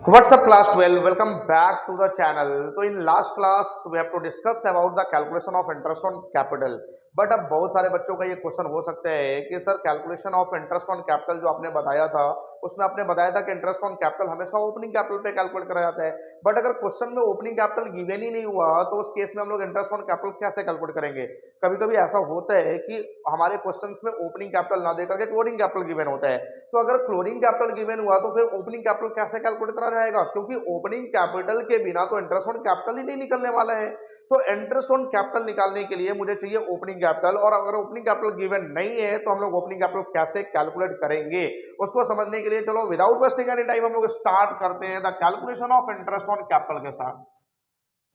What's up class 12? Welcome back to the channel. तो in last class we have to discuss about the calculation of interest on capital. But अब बहुत सारे बच्चों का ये question हो सकता है कि sir calculation of interest on capital जो आपने बताया था उसमें आपने बताया था कि इंटरेस्ट ऑन कैपिटल हमेशा ओपनिंग कैपिटल पे कैलकुलेट करा जाता है। बट अगर क्वेश्चन में ओपनिंग कैपिटल गिवन ही नहीं हुआ तो उस केस में हम लोग इंटरेस्ट ऑन कैपिटल कैसे कैलकुलेट करेंगे। कभी कभी ऐसा होता है कि हमारे क्वेश्चंस में ओपनिंग कैपिटल ना देकर के क्लोजिंग कैपिटल गिवन होता है। तो अगर क्लोजिंग कैपिटल गिवन हुआ तो फिर ओपनिंग कैपिटल कैसे कैलकुलेट करा जाएगा, क्योंकि ओपनिंग कैपिटल के बिना तो इंटरेस्ट ऑन कैपिटल ही नहीं निकलने वाला है। तो इंटरेस्ट ऑन कैपिटल निकालने के लिए मुझे चाहिए ओपनिंग कैपिटल, और अगर ओपनिंग कैपिटल गिवन नहीं है तो हम लोग ओपनिंग कैपिटल कैसे कैलकुलेट करेंगे उसको समझने के लिए चलो विदाउट वेस्टिंग एनी टाइम हम लोग स्टार्ट करते हैं the calculation of interest on capital के साथ।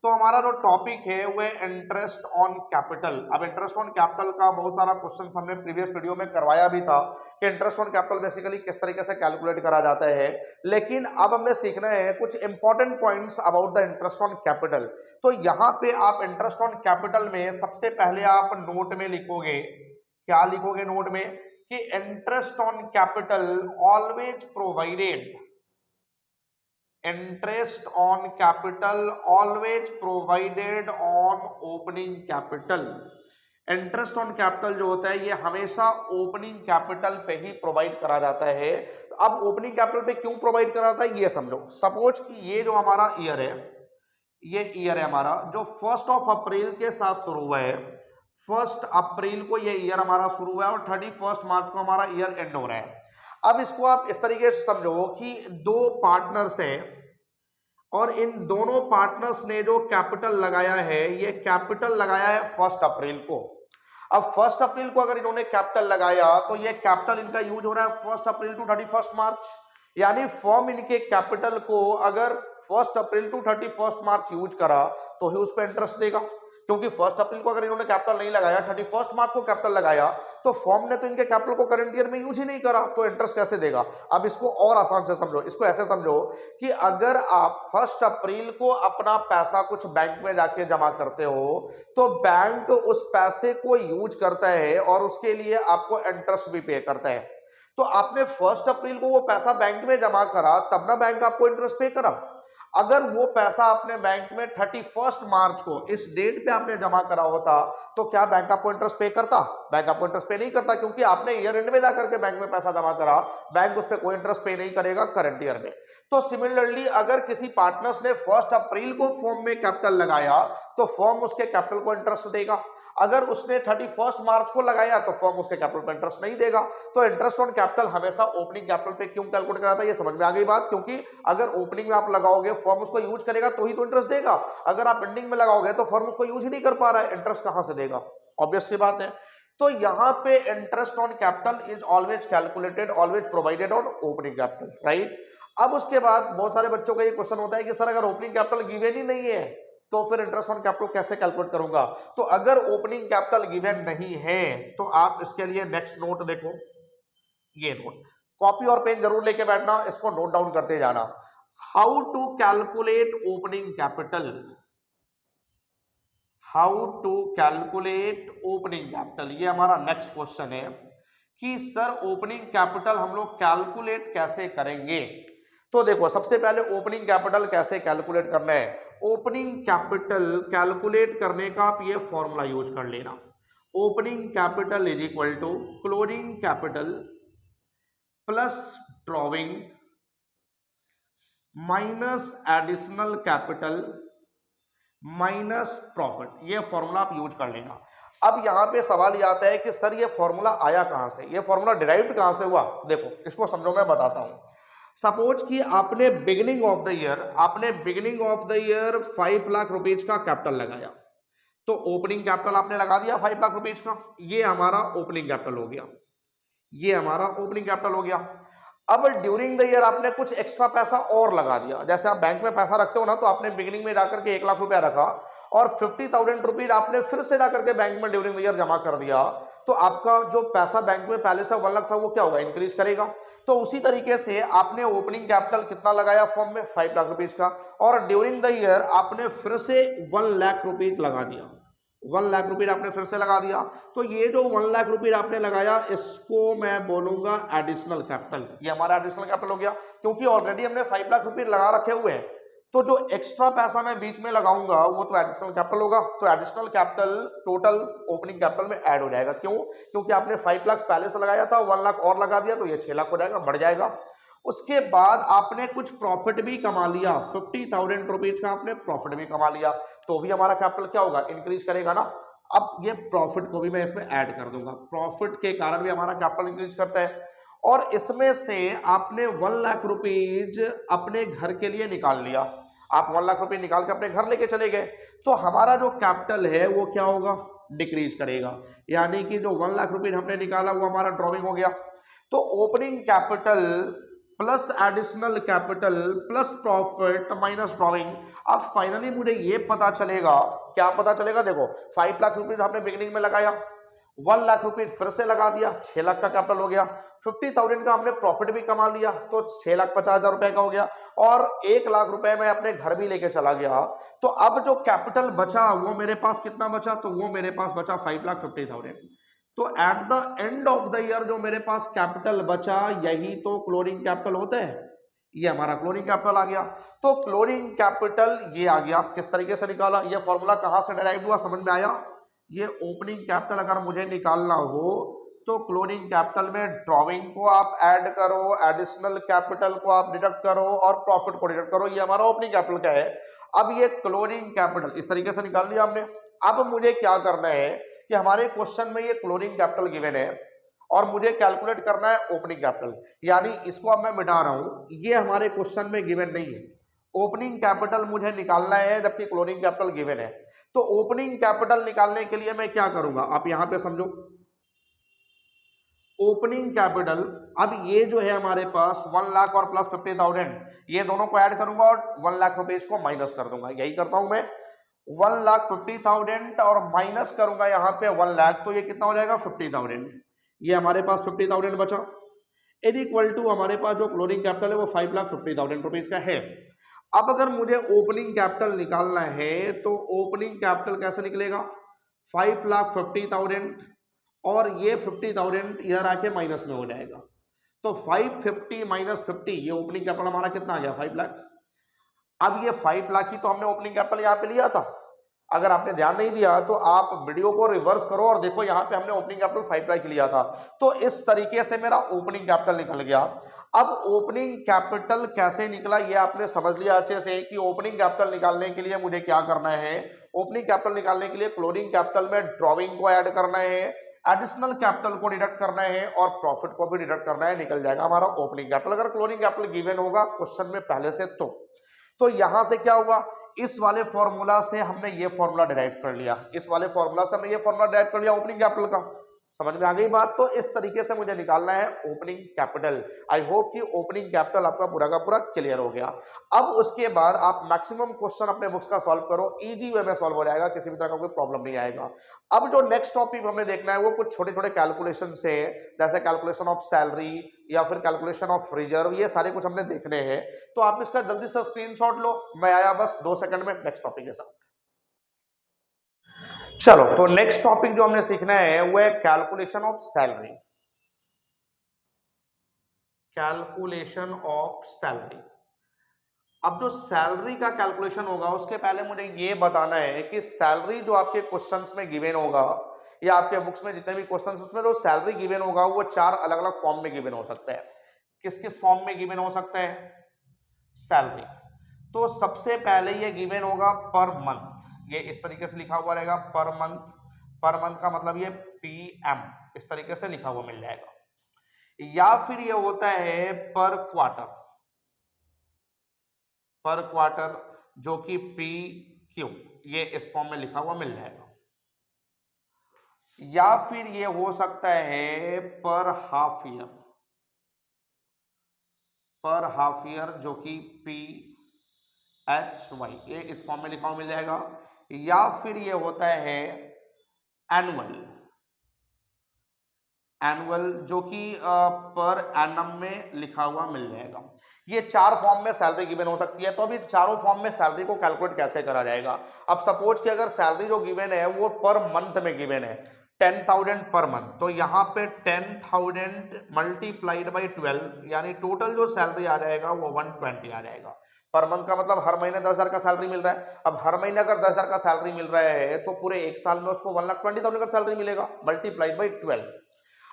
तो हमारा जो टॉपिक है वो इंटरेस्ट ऑन कैपिटल। अब इंटरेस्ट ऑन कैपिटल का बहुत सारा क्वेश्चन हमने प्रीवियस वीडियो में करवाया भी था कि इंटरेस्ट ऑन कैपिटल बेसिकली किस तरीके से कैलकुलेट करा जाता है, लेकिन अब हमने सीखना है कुछ important points about the interest on capital. तो यहाँ पे आप इंटरेस्ट ऑन कैपिटल में सबसे पहले आप नोट में लिखोगे, क्या लिखोगे नोट में, कि interest on capital always provided, interest on capital always provided on opening capital. Interest on capital जो होता है ये हमेशा ओपनिंग कैपिटल पे ही प्रोवाइड करा जाता है। अब ओपनिंग कैपिटल पे क्यों प्रोवाइड करा जाता है ये समझो। सपोज कि ये जो हमारा ईयर है, ये ईयर है हमारा जो 1 अप्रैल के साथ शुरू हुआ है। 1 अप्रैल को ये ईयर हमारा शुरू हुआ है और 31 मार्च को हमारा ईयर एंड हो रहा है। अब इसको आप इस तरीके से समझो कि दो पार्टनर्स हैं और इन दोनों पार्टनर्स ने जो कैपिटल लगाया है ये कैपिटल लगाया है 1 अप्रैल को। अब 1 अप्रैल को अगर इन्होंने कैपिटल लगाया तो ये कैपिटल इनका यूज हो रहा है 1 अप्रैल टू 31 मार्च, यानी फर्म इनके कैपिटल को अगर 1 अप्रैल टू 31 मार्च यूज करा तो ही उस पर इंटरेस्ट देगा, क्योंकि 1 अप्रैल को अगर इन्होंने कैपिटल नहीं लगाया 31 मार्च को कैपिटल लगाया तो फर्म ने तो इनके कैपिटल को करंट ईयर में यूज ही नहीं करा तो इंटरेस्ट कैसे देगा। अब इसको और आसान से समझो, इसको ऐसे समझो कि अगर आप 1 अप्रैल को अपना पैसा कुछ बैंक में जाके जमा करते हो तो बैंक उस पैसे को यूज करता है और उसके लिए आपको इंटरेस्ट भी पे करता है। तो आपने 1 अप्रैल को वो पैसा बैंक में जमा करा तब ना बैंक आपको इंटरेस्ट पे करा। अगर वो पैसा आपने बैंक में 31 मार्च को इस डेट पे आपने जमा करा होता तो क्या बैंक आपको इंटरेस्ट पे करता? बैंक आपको इंटरेस्ट पे नहीं करता, क्योंकि आपने ईयर एंड में जाकर के बैंक में पैसा जमा करा, बैंक उस पर कोई इंटरेस्ट पे नहीं करेगा करंट ईयर में। तो सिमिलरली अगर किसी पार्टनर्स ने 1 अप्रैल को फर्म में कैपिटल लगाया तो फर्म उसके कैपिटल को इंटरेस्ट देगा। अगर उसने 31 मार्च को लगाया तो फर्म उसके कैपिटल पर इंटरेस्ट नहीं देगा। तो इंटरेस्ट ऑन कैपिटल हमेशा ओपनिंग कैपिटल पे क्यों कैलकुलेट कराता है ये समझ में आ गई बात, क्योंकि अगर ओपनिंग में आप लगाओगे फर्म उसको यूज करेगा तो ही तो इंटरेस्ट देगा। अगर आप एंडिंग में लगाओगे तो फर्म उसको यूज ही नहीं कर पा रहा है, इंटरेस्ट कहां से देगा, ऑब्वियस सी बात है। तो यहां पे interest on capital is always calculated, always provided on opening capital, right. अब उसके बाद बहुत सारे बच्चों का ये क्वेश्चन होता है कि सर अगर ओपनिंग कैपिटल गिवन ही नहीं है तो फिर इंटरेस्ट ऑन कैपिटल कैसे कैलकुलेट करूंगा। तो अगर ओपनिंग कैपिटल गिवन नहीं है तो आप इसके लिए नेक्स्ट नोट देखो, ये नोट, कॉपी और पेन जरूर लेके बैठना, इसको नोट डाउन करते जाना। How to calculate opening capital, how to calculate opening capital, ये हमारा नेक्स्ट क्वेश्चन है कि सर ओपनिंग कैपिटल हम लोग कैलकुलेट कैसे करेंगे। तो देखो सबसे पहले ओपनिंग कैपिटल कैसे कैलकुलेट करना है। ओपनिंग कैपिटल कैलकुलेट करने का आप ये फॉर्मूला यूज कर लेना, opening capital is equal to closing capital plus drawing minus additional capital minus profit, ये फॉर्मूला आप यूज कर लेना। अब यहां पे सवाल ये आता है कि सर ये फॉर्मूला आया कहां से, ये फॉर्मूला डिराइव्ड कहां से हुआ। देखो इसको समझो, मैं बताता हूं। सपोज कि आपने beginning of the year 5 lakh rupees का कैपिटल लगाया, तो ओपनिंग कैपिटल आपने लगा दिया 5 लाख रुपीज का, ये हमारा ओपनिंग कैपिटल हो गया, ये हमारा ओपनिंग कैपिटल हो गया। अब ड्यूरिंग द ईयर आपने कुछ एक्स्ट्रा पैसा और लगा दिया, जैसे आप बैंक में पैसा रखते हो ना, तो आपने बिगिनिंग में जाकर के 1 लाख रुपया रखा और 50,000 रुपीज आपने फिर से जाकर के बैंक में ड्यूरिंग द ईयर जमा कर दिया, तो आपका जो पैसा बैंक में पहले से 1 लाख था वो क्या होगा, इंक्रीज करेगा। तो उसी तरीके से आपने ओपनिंग कैपिटल कितना लगाया फॉर्म में 5 लाख रुपीज का, और ड्यूरिंग द ईयर आपने फिर से 1 लाख रुपीज लगा दिया, 1 लाख रुपये आपने फिर से लगा दिया, तो ये जो 1 लाख रुपये आपने लगाया इसको मैं बोलूंगा एडिशनल कैपिटल। ये हमारा एडिशनल कैपिटल हो गया, क्योंकि ऑलरेडी हमने 5 लाख रुपये लगा रखे हुए हैं, तो जो एक्स्ट्रा पैसा मैं बीच में लगाऊंगा वो तो एडिशनल कैपिटल होगा। तो additional capital total opening capital में ऐड हो जाएगा। क्यों? क्योंकि आपने 5 लाख पहले से लगाया था, 1 लाख और लगा दिया तो ये 6 लाख हो जाएगा, बढ़ जाएगा। उसके बाद आपने कुछ प्रॉफिट भी कमा लिया, 50,000 रुपीज का आपने प्रॉफिट भी कमा लिया, तो भी हमारा कैपिटल क्या होगा? इंक्रीज करेगा ना। अब ये प्रॉफिट को भी मैं इसमें ऐड कर दूंगा, प्रॉफिट के कारण भी हमारा कैपिटल इंक्रीज करता है। और इसमें से आपने 1 लाख रुपीज अपने घर के लिए निकाल लिया, आप 1 लाख रुपए निकाल के अपने घर लेके चले गए, तो हमारा जो कैपिटल है वो क्या होगा? डिक्रीज करेगा। यानी कि जो 1 लाख रुपए हमने निकाला वो हमारा ड्रॉइंग हो गया। तो opening capital plus additional capital plus profit minus drawing. अब फाइनली मुझे ये पता चलेगा, क्या पता चलेगा? देखो 5 लाख रुपए हमने बिगिनिंग में लगाया, 1 लाख रुपए फिर से लगा दिया, 6 लाख का कैपिटल हो गया, 50,000 का हमने प्रॉफिट भी कमा लिया तो 6,50,000 रुपए का हो गया, और 1 लाख रुपए मैं अपने घर भी लेके चला गया। तो अब जो कैपिटल बचा वो मेरे पास कितना बचा? तो वो मेरे पास बचा 5,50,000। तो at the end of the year जो मेरे पास कैपिटल बचा, यही तो क्लोजिंग कैपिटल होता है। ये हमारा क्लोजिंग कैपिटल आ गया। तो क्लोजिंग कैपिटल ये आ गया। किस तरीके से निकाला? ये फॉर्मूला कहां से डिराइव हुआ, समझ में आया? ये ओपनिंग कैपिटल अगर मुझे निकालना हो तो क्लोजिंग कैपिटल में ड्रॉइंग को आप ऐड करो, एडिशनल कैपिटल को आप डिडक्ट करो और प्रॉफिट को डिडक्ट करो। ये हमारा ओपनिंग कैपिटल का है। अब ये क्लोजिंग कैपिटल इस तरीके से निकाल लिया हमने। अब मुझे क्या करना है कि हमारे क्वेश्चन में ये क्लोजिंग कैपिटल गिवन है और मुझे कैलकुलेट करना है ओपनिंग कैपिटल, यानी इसको अब मैं मिटा रहा हूं, ये हमारे क्वेश्चन में गिवन नहीं है। ओपनिंग कैपिटल मुझे निकालना है जबकि क्लोजिंग कैपिटल गिवन है। तो ओपनिंग कैपिटल निकालने के लिए मैं क्या करूंगा, आप यहां पे समझो। ओपनिंग कैपिटल, अब ये जो है हमारे पास 1 लाख और प्लस 50,000, ये दोनों को ऐड करूंगा और 1 लाख रुपए को माइनस कर दूंगा। यही करता हूं मैं, 1,50,000 और माइनस करूंगा यहाँ पे 1 लाख, तो ये कितना हो जाएगा? 50,000। ये हमारे पास 50,000 बचा, इज इक्वल टू हमारे पास जो क्लोजिंग कैपिटल है वो 5,50,000 रुपीज का है। अब अगर मुझे ओपनिंग कैपिटल निकालना है तो ओपनिंग कैपिटल कैसे निकलेगा? 5,50,000 और ये 50,000 इधर आके माइनस में हो जाएगा, तो 550 माइनस 50, ये ओपनिंग कैपिटल हमारा कितना आ गया? 5 लाख। अब ये 5 लाख ही तो हमने ओपनिंग कैपिटल यहाँ पे लिया था। अगर आपने ध्यान नहीं दिया तो आप वीडियो को रिवर्स करो और देखो, यहाँ पे हमने ओपनिंग कैपिटल 5 लाख लिया था। तो इस तरीके से मेरा ओपनिंग कैपिटल निकल गया। अब ओपनिंग कैपिटल कैसे निकला ये आपने समझ लिया अच्छे से कि ओपनिंग कैपिटल निकालने के लिए मुझे क्या करना है। ओपनिंग कैपिटल निकालने के लिए क्लोजिंग कैपिटल में ड्रॉइंग को ऐड करना है, एडिशनल कैपिटल को डिडक्ट करना है और प्रॉफिट को भी डिडक्ट करना है, निकल जाएगा हमारा ओपनिंग कैपिटल। अगर क्लोजिंग कैपिटल गिवन होगा क्वेश्चन में पहले से तो यहां से क्या हुआ, इस वाले फॉर्मूला से हमने ये फॉर्मूला डिराइव कर लिया, इस वाले फॉर्मूला से हमने ये फॉर्मूला डिराइव कर लिया ओपनिंग कैपिटल का। समझ में आ गई बात? तो इस तरीके से मुझे निकालना है ओपनिंग कैपिटल। आई होप कि ओपनिंग कैपिटल आपका पूरा का पूरा क्लियर हो गया। अब उसके बाद आप मैक्सिमम क्वेश्चन अपने बुक्स का सॉल्व करो, इजी वे में सॉल्व हो जाएगा, किसी भी तरह का कोई प्रॉब्लम नहीं आएगा। अब जो नेक्स्ट टॉपिक हमने देखना है वो कुछ छोटे छोटे कैलकुलेशन से, जैसे कैलकुलेशन ऑफ सैलरी या फिर कैलकुलेशन ऑफ रिजर्व, ये सारे कुछ हमने देखने हैं। तो आप इसका जल्दी से स्क्रीनशॉट लो, मैं आया बस 2 सेकंड में नेक्स्ट टॉपिक के साथ। चलो, तो नेक्स्ट टॉपिक जो हमने सीखना है वो है calculation of salary. Calculation of salary. अब जो सैलरी का कैलकुलेशन होगा उसके पहले मुझे ये बताना है कि सैलरी जो आपके क्वेश्चंस में गिवन होगा या आपके बुक्स में जितने भी क्वेश्चंस उसमें जो सैलरी गिवन होगा वो 4 अलग अलग फॉर्म में गिवन हो सकता है। किस किस फॉर्म में गिवन हो सकता है सैलरी? तो सबसे पहले ये गिवन होगा पर मंथ, ये इस तरीके से लिखा हुआ रहेगा पर मंथ। पर मंथ का मतलब ये PM इस तरीके से लिखा हुआ मिल जाएगा, या फिर ये होता है पर क्वार्टर, पर क्वार्टर जो कि PQ, ये इस फॉर्म में लिखा हुआ मिल जाएगा। या फिर ये हो सकता है पर हाफ ईयर, पर हाफ ईयर जो कि PHY, ये इस फॉर्म में लिखा हुआ मिल जाएगा। या फिर ये होता है एनुअल, एनुअल जो कि पर एनम में लिखा हुआ मिल जाएगा। ये चार फॉर्म में सैलरी गिवन हो सकती है। तो अभी चारों फॉर्म में सैलरी को कैलकुलेट कैसे करा जाएगा। अब सपोज कि अगर सैलरी जो गिवन है वो पर मंथ में गिवन है 10,000 पर मंथ, तो यहाँ पे 10,000 मल्टीप्लाइड बाई 12 यानी टोटल जो सैलरी आ जाएगा वो 120 आ जाएगा। पर मंथ का मतलब हर महीने 10,000 का सैलरी मिल रहा है। अब हर महीने अगर 10,000 का सैलरी मिल रहा है तो पूरे एक साल में उसको 1,20,000 का सैलरी मिलेगा मल्टीप्लाइड बाई 12।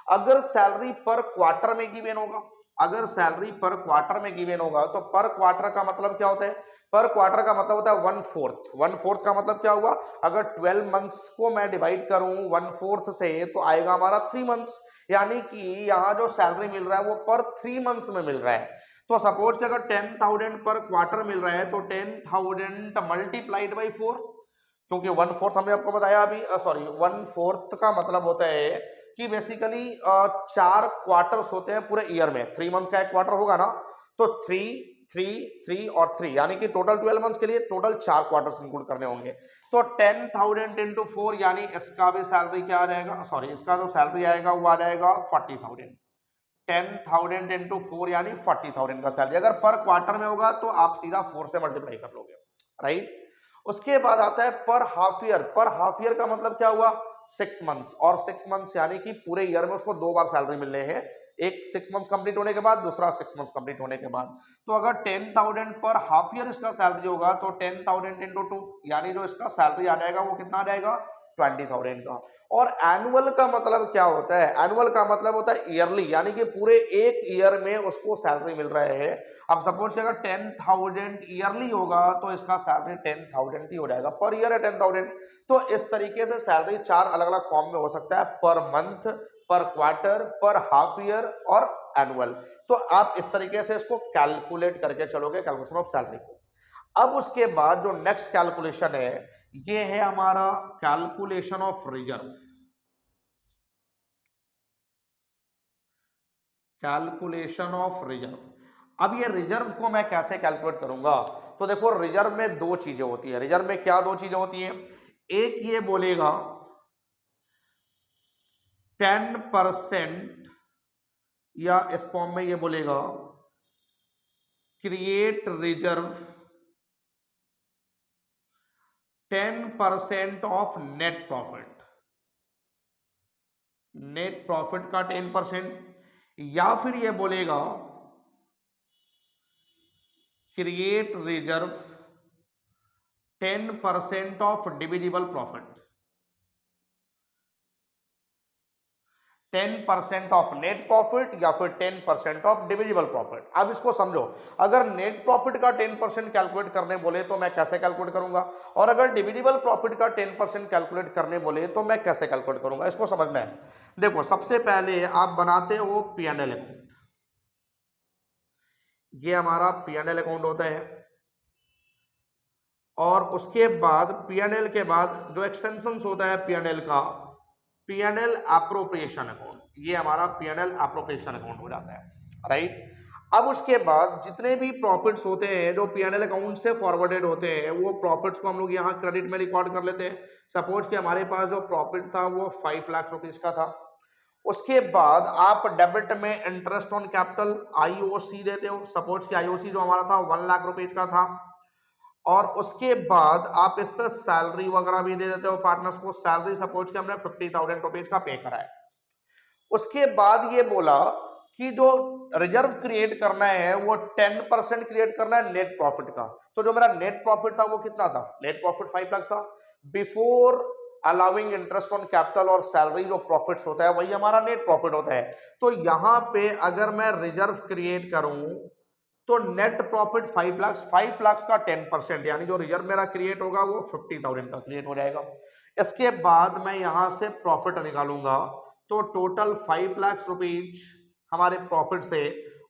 अगर सैलरी पर क्वार्टर में गिवन होगा, अगर सैलरी पर क्वार्टर में गिवन होगा तो पर क्वार्टर का मतलब क्या होता है, पर क्वार्टर का मतलब होता है 1/4। 1/4 का मतलब क्या हुआ, अगर 12 मंथ्स को मैं डिवाइड करूं 1/4 से तो आएगा हमारा 3 मंथ्स, यानी कि यहाँ जो सैलरी मिल रहा है वो पर 3 मंथ्स में मिल रहा है। तो सपोज कि अगर 10,000 पर क्वार्टर मिल रहा है तो 10,000 मल्टीप्लाइड बाई 4, क्योंकि 1/4 हमने आपको बताया अभी, सॉरी 1/4 का मतलब होता है कि बेसिकली 4 क्वार्टर्स होते हैं पूरे ईयर में। 3 मंथ्स का एक क्वार्टर होगा ना, तो 3 3 3 और 3 यानी कि टोटल 12 मंथ्स के लिए टोटल 4 क्वार्टर्स इंक्लूड करने होंगे। तो 10,000 इंटू 4 यानी इसका भी सैलरी क्या आ जाएगा, सॉरी इसका जो सैलरी आएगा वो आ जाएगा 40,000। 10,000 इंटू 4 यानी 40,000 का सैलरी। अगर पर क्वार्टर में होगा तो आप सीधा 4 से मल्टीप्लाई कर लोगे, राइट। उसके बाद आता है पर हाफ ईयर। पर हाफ ईयर का मतलब क्या हुआ, 6 मंथ्स, और 6 मंथ्स यानी कि पूरे ईयर में उसको 2 बार सैलरी मिलने हैं, एक 6 मंथ्स कंप्लीट होने के बाद, दूसरा 6 मंथ्स कंप्लीट होने के बाद। तो अगर 10,000 पर हाफ ईयर इसका सैलरी होगा तो 10,000 इंटू 2 यानी जो इसका सैलरी आ जाएगा वो कितना आ जाएगा 20,000 का। और एनुअल का मतलब क्या होता है, एनुअल का मतलब होता है ईयरली, यानी कि पूरे एक ईयर में उसको सैलरी मिल रहा है। अब सपोज कि अगर 10,000 ईयरली होगा तो इसका सैलरी 10,000 ही हो जाएगा, पर ईयर है 10,000। तो इस तरीके से सैलरी 4 अलग अलग फॉर्म में हो सकता है, पर मंथ, पर क्वार्टर, पर हाफ ईयर और एनुअल। तो आप इस तरीके से इसको कैलकुलेट करके चलोगे, कैलकुलेशन ऑफ सैलरी को। अब उसके बाद जो नेक्स्ट कैलकुलेशन है ये है हमारा calculation of reserve. Calculation of reserve. अब ये रिजर्व को मैं कैसे कैलकुलेट करूंगा, तो देखो रिजर्व में दो चीजें होती है। रिजर्व में क्या दो चीजें होती हैं, एक ये बोलेगा 10% या इस फॉर्म में ये बोलेगा create reserve 10% of net profit, net profit का 10%, या फिर ये बोलेगा create reserve 10% of divisible profit, 10% of net profit या फिर 10% ऑफ डिविजिबल प्रॉफिट। अब इसको समझो, अगर नेट प्रॉफिट का 10% कैलकुलेट करने बोले तो मैं कैसे कैलकुलेट करूंगा, और अगर डिविजिबल प्रॉफिट का 10% कैलकुलेट करने बोले तो मैं कैसे कैलकुलेट करूंगा, इसको समझना है। देखो सबसे पहले आप बनाते हो P&L अकाउंट, ये हमारा P&L अकाउंट होता है, और उसके बाद P&L के बाद जो एक्सटेंशन होता है P&L का, P&L एप्रोप्रिएशन अकाउंट, ये हमारा P&L एप्रोप्रिएशन अकाउंट हो जाता है, राइट। अब उसके बाद जितने भी प्रॉफिट्स होते हैं जो P&L अकाउंट से फॉरवर्डेड होते हैं वो प्रॉफिट्स को हम लोग यहाँ क्रेडिट में रिकॉर्ड कर लेते हैं। सपोज कि हमारे पास जो प्रॉफिट था वो 5 लाख रुपीज का था। उसके बाद आप डेबिट में इंटरेस्ट ऑन कैपिटल IOC देते हो। सपोज कि IOC जो हमारा था 1 लाख रुपीज का था, और उसके बाद आप इस पर सैलरी वगैरह भी दे देते हो पार्टनर्स को। सैलरी सपोज कि हमने 50,000 रुपीज का पे करा है। उसके बाद ये बोला कि जो रिजर्व क्रिएट करना है वो 10% क्रिएट करना है नेट प्रॉफिट का। तो जो मेरा नेट प्रॉफिट था वो कितना था, नेट प्रॉफिट 5 लाख था। Before allowing interest on capital और सैलरी जो प्रॉफिट्स होता है वही हमारा नेट प्रॉफिट होता है। तो यहां पे अगर मैं रिजर्व क्रिएट करूं तो नेट प्रॉफिट 5 लाख, 5 लाख का 10% यानी जो रिजर्व मेरा क्रिएट होगा वो 50,000 का क्रिएट हो जाएगा। इसके बाद मैं यहां से प्रॉफिट निकालूंगा, तो टोटल 5 लाख रुपीज हमारे प्रॉफिट से,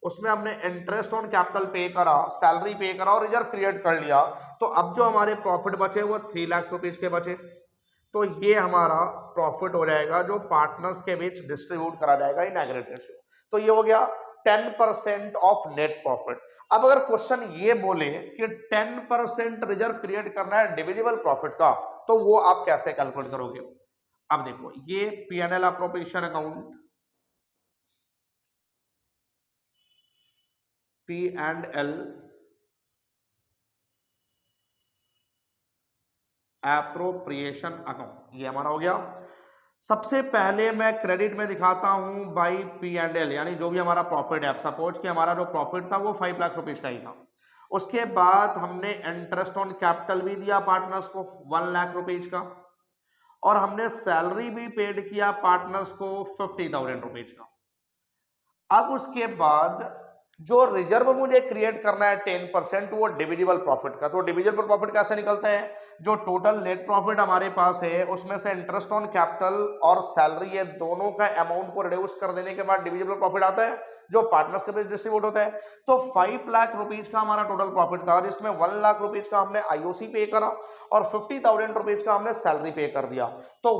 उसमें हमने इंटरेस्ट ऑन कैपिटल पे करा, सैलरी पे करा और रिजर्व क्रिएट कर लिया। तो अब जो हमारे प्रॉफिट बचे वो 3 लाख रुपीज के बचे। तो ये हमारा प्रॉफिट हो जाएगा जो पार्टनर्स के बीच डिस्ट्रीब्यूट करा जाएगा इन एग्रीगेट रेशियो। तो ये हो गया 10% ऑफ नेट प्रॉफिट। अब अगर क्वेश्चन ये बोले कि 10% रिजर्व क्रिएट करना है डिविजिबल प्रॉफिट का, तो वो आप कैसे कैलकुलेट करोगे। अब देखो ये P&L appropriation account, P&L appropriation account, ये हमारा हो गया। सबसे पहले मैं क्रेडिट में दिखाता हूं बाई P&L, यानी जो भी हमारा प्रॉफिट है। सपोज कि हमारा जो प्रॉफिट था वो 5 लाख रुपीज का ही था। उसके बाद हमने इंटरेस्ट ऑन कैपिटल भी दिया पार्टनर्स को 1 लाख रुपीज का, और हमने सैलरी भी पेड किया पार्टनर्स को 50,000 रुपीज का। अब उसके बाद जो रिजर्व मुझे क्रिएट करना है 10%, वो डिविजिबल प्रॉफिट का। तो डिविजिबल प्रॉफिट कैसे निकलता है? जो टोटल नेट प्रॉफिट हमारे पास है उसमें से इंटरेस्ट ऑन कैपिटल और सैलरी, ये दोनों का अमाउंट को रिड्यूस कर देने के बाद डिविजिबल प्रॉफिट आता है, जो पार्टनर्स के बीच डिस्ट्रीब्यूट होता है। तो 5 लाख रुपीज का हमारा टोटल प्रॉफिट था, जिसमें 1 लाख रुपीज का हमने आईओसी पे करा और 50,000 रुपीज का हमने सैलरी पे कर दिया। तो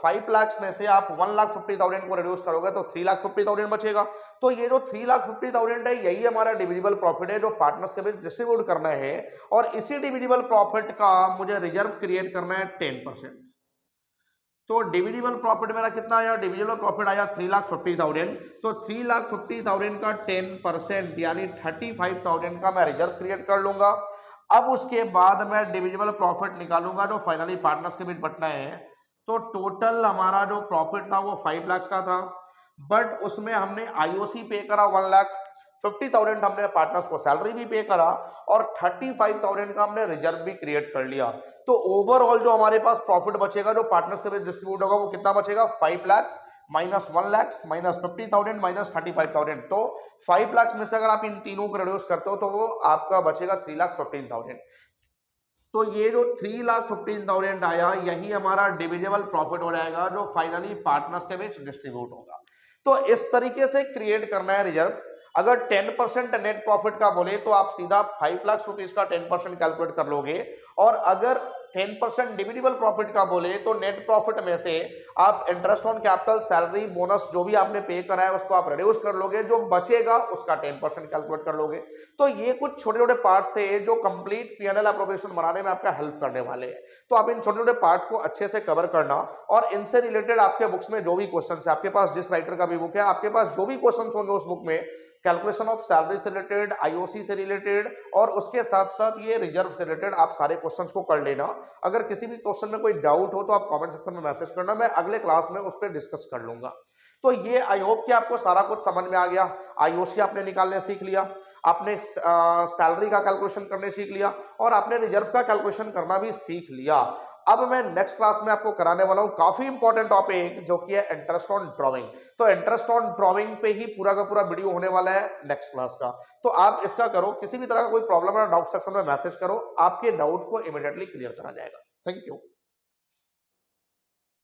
5 लाख में से आप 1,50,000 को रिड्यूस करोगे तो 3,50,000 बचेगा। तो ये जो 3,50,000 है यही हमारा डिविजिबल प्रॉफिट है, जो पार्टनर्स के बीच डिस्ट्रीब्यूट करना है, और इसी डिविजिबल प्रॉफिट का मुझे रिजर्व क्रिएट करना है 10%। तो डिविजिबल प्रॉफिट मेरा कितना आया? डिविजिबल प्रॉफिट आया 3,50,000। तो 3,50,000 का 10% यानी 35,000 का मैं रिजर्व क्रिएट कर लूंगा। अब उसके बाद मैं डिविजिबल प्रॉफिट निकालूंगा जो फाइनली पार्टनर्स के बीच बंटना है। तो टोटल हमारा जो प्रॉफिट था वो 5 लाख का था, बट उसमें हमने आईओसी पे करा 1 लाख, 50,000 हमने पार्टनर्स को सैलरी भी पे करा, और 35,000 का हमने रिजर्व भी क्रिएट कर लिया। तो ओवरऑल जो हमारे पास प्रॉफिट बचेगा जो पार्टनर्स के बीच डिस्ट्रीब्यूट होगा वो कितना बचेगा? 5 lakh minus 1 lakh minus 50,000 minus 35,000। तो 5 लाख में से अगर आप इन तीनों को रिड्यूस करते हो तो वो आपका बचेगा 3,15,000। तो ये जो 3,15,000 आया यही हमारा डिविजिबल प्रॉफिट हो जाएगा, जो फाइनली पार्टनर्स के बीच डिस्ट्रीब्यूट होगा। तो इस तरीके से क्रिएट करना है रिजर्व। अगर 10% नेट प्रॉफिट का बोले तो आप सीधा 5 लाख रुपीज का 10% कैलकुलेट कर लोगे, और अगर 10% डिविजिबल प्रॉफिट का बोले तो नेट प्रॉफिट में से आप interest on capital, salary, bonus जो भी आपने पे करा है उसको आप रिड्यूस कर लोगे, जो बचेगा उसका 10% कैलकुलेट कर लोगे। तो ये कुछ छोटे छोटे पार्ट्स थे जो कंप्लीट P&L एप्रोप्रिएशन बनाने में आपका हेल्प करने वाले हैं। तो आप इन छोटे छोटे पार्ट को अच्छे से कवर करना, और इनसे रिलेटेड आपके बुक्स में जो भी क्वेश्चन है, आपके पास जिस राइटर का भी बुक है, आपके पास जो भी क्वेश्चन होंगे उस बुक में कैलकुलेशन ऑफ सैलरी से रिलेटेड, आईओसी से रिलेटेड, और उसके साथ साथ ये रिजर्व से रिलेटेड आप सारे क्वेश्चंस को कर लेना। अगर किसी भी क्वेश्चन में कोई डाउट हो तो आप कमेंट सेक्शन में मैसेज करना, मैं अगले क्लास में उस पर डिस्कस कर लूंगा। तो ये आई होप कि आपको सारा कुछ समझ में आ गया। आईओसी आपने निकालने सीख लिया, आपने सैलरी का कैलकुलेशन करने सीख लिया, और आपने रिजर्व का कैलकुलेशन करना भी सीख लिया। अब मैं नेक्स्ट क्लास में आपको कराने वाला हूं काफी इंपॉर्टेंट टॉपिक, जो कि है इंटरेस्ट ऑन ड्राइंग। तो इंटरेस्ट ऑन ड्राइंग पे ही पूरा का पूरा वीडियो होने वाला है नेक्स्ट क्लास का। तो आप इसका करो, किसी भी तरह का कोई प्रॉब्लम है डाउट सेक्शन में मैसेज करो, आपके डाउट को इमीडिएटली क्लियर करा जाएगा। Thank you.